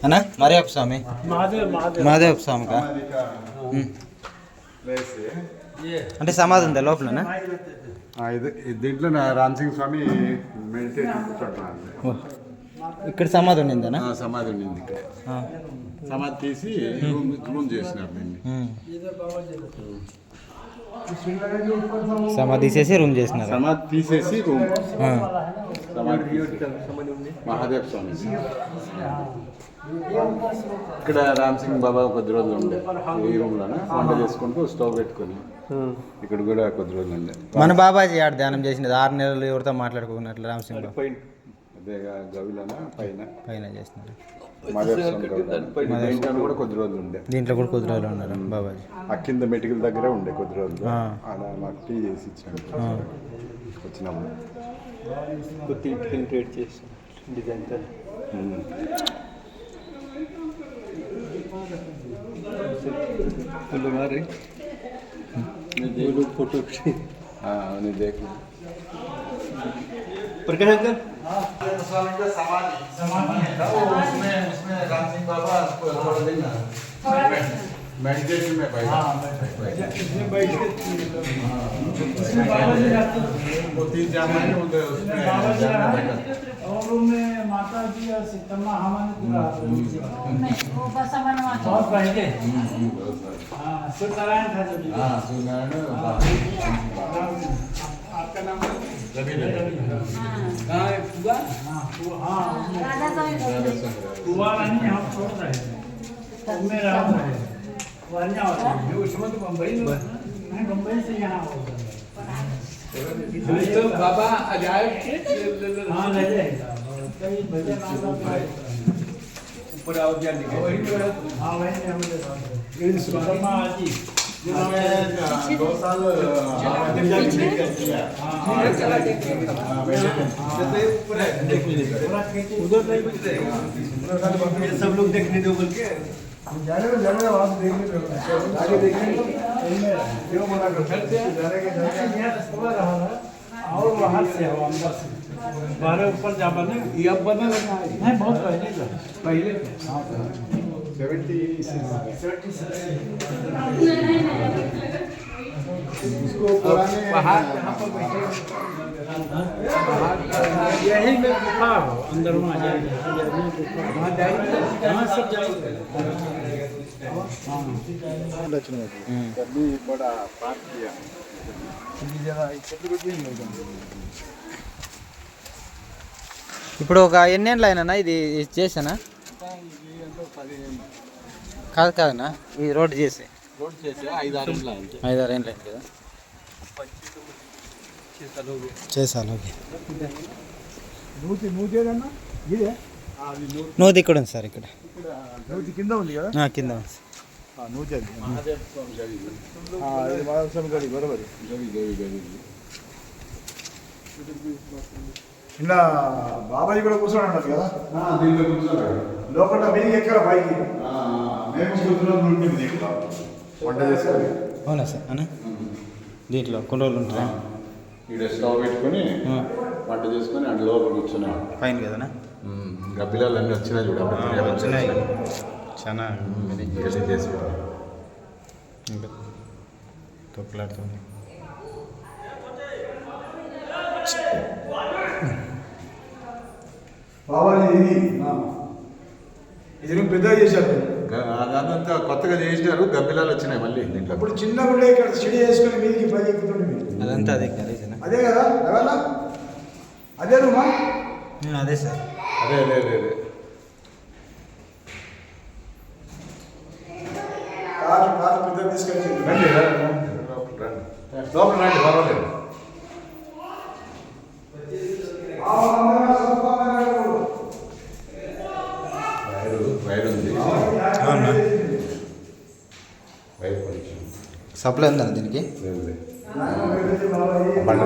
అన్నా మరియప్ప స్వామి మహాదేవ స్వామి అంటే సమాధి ఉందా లోపలనా? దీంట్లో రామ్ సింగ్ స్వామి మెడిటేషన్ కూర్చోంటున్నాను. ఇక్కడ సమాధి ఉండిందనా? సమాధి ఉండింది ఇక్కడ. సమాధి తీసి రూమ్ చేసినారు దీన్ని. సమాధి తీసేసి రూమ్ చేసినారు. సమాధి తీసేసి రూమ్ మహాదేవ్ స్వామి. ఇక్కడ రామ్ సింగ్ బాబా కొద్ది రోజులు ఉండే ఈ రూమ్లోనే వంట చేసుకుంటూ స్టవ్ పెట్టుకొని ఇక్కడ కూడా కొద్ది రోజులు ఉండే. మన బాబాజీ ఆడ ధ్యానం చేసినది 6 నెలలు ఎవరితో మాట్లాడుకున్నట్లు రామ్ సింగ్ బాబా అదే గవిలోన పైన చేసినారు. దీంట్లో కూడా కొద్ది రోజులు ఉండే. దీంట్లో కూడా కొద్ది రోజులు ఉన్నారు బాబాజీ. ఆ కింద మెటికల దగ్గరే ఉండే కొద్ది రోజులు. అలా మాకు టీ చేసి ఇచ్చాను వచ్చినప్పుడు. फोटो हाँ उन्हें देख प्रकाश अंकल स्वामी का समाधि था वो उसमें राम सिंह बाबा थोड़ा दिन मेडिटेशन में बैठा इसमें बैठ के वो 3 जामाने उधर उसमें बैठा और रूम में माता जी और सीतम्मा हमारे वो बस हमारे बहुत पहले हाँ सूर्यनारायण था जो हाँ सूर्यनारायण आपका नाम रवि कहाँ है कुआ? हाँ कुआ नहीं हम छोड़ रहे थे में रह रहे वरना उसमें तो बम्बई नहीं बम्बई से यहाँ हो तो बाबा अजायब हाँ ले जाएगा कई भजन ऊपर आओ क्या निकले हाँ वही हम ले सुरमा जी 2 साल उधर सब लोग देखने दो बोल के जाने वहाँ से देखने दो आगे देखने क्यों मना करते हैं जाने के और बाहर से हो अंदर से 12 ऊपर जा बने ये अब बना लगा नहीं बहुत पहले 76 उसको पुराने बाहर यहाँ पर बैठे यही में गुफा हो अंदर वहाँ जाएंगे वहाँ जाएंगे वहाँ सब जाएंगे कभी बड़ा पार्क किया ఇప్పుడు ఒక ఎన్నేళ్ళు అయినా ఇది చేసానా? కాదన్నా ఈ రోడ్డు చేసి 5-6 ఏళ్ళు అయింది కదా. చేసాను నూతి ఇక్కడ ఉంది సార్. ఇక్కడ కింద ఉంది కదా కింద ఉంది. ఇలా బాబాజీ కూడా కూర్చోండి కదా లోపల మీది ఎక్కడ పైకి వంట చేసుకొని అవునా సార్ అన్న దీంట్లో కొన్ని రోజులు ఉంటారా? ఇక్కడ స్టవ్ పెట్టుకొని వంట చేసుకొని అటు లోపల కూర్చున్నాం పైన కదనా. ఇంకా పిల్లలు అన్నీ వచ్చినాయి చూడండి వచ్చినాయి చాలా చేసి తొక్కులాడుతుంది. ఇది పెద్దగా చేశారు. అదంతా కొత్తగా చేసినారు. గబ్బిలాలు వచ్చినాయి మళ్ళీ దీంట్లో. ఇప్పుడు చిన్న గుండె ఇక్కడ సిడి చేసుకుని మీదికి పైకి ఎక్కుతుండే అదంతా అదే అదే కదా ఎవరా అదే రూమా? అదే సార్ అదే కారు పెద్దగా తీసుకెళ్ళి రండి లోపల రండి పర్వాలేదు. వైర్ ఉంది వైర్ కొంచెం సప్లై ఉందా దీనికి? బండ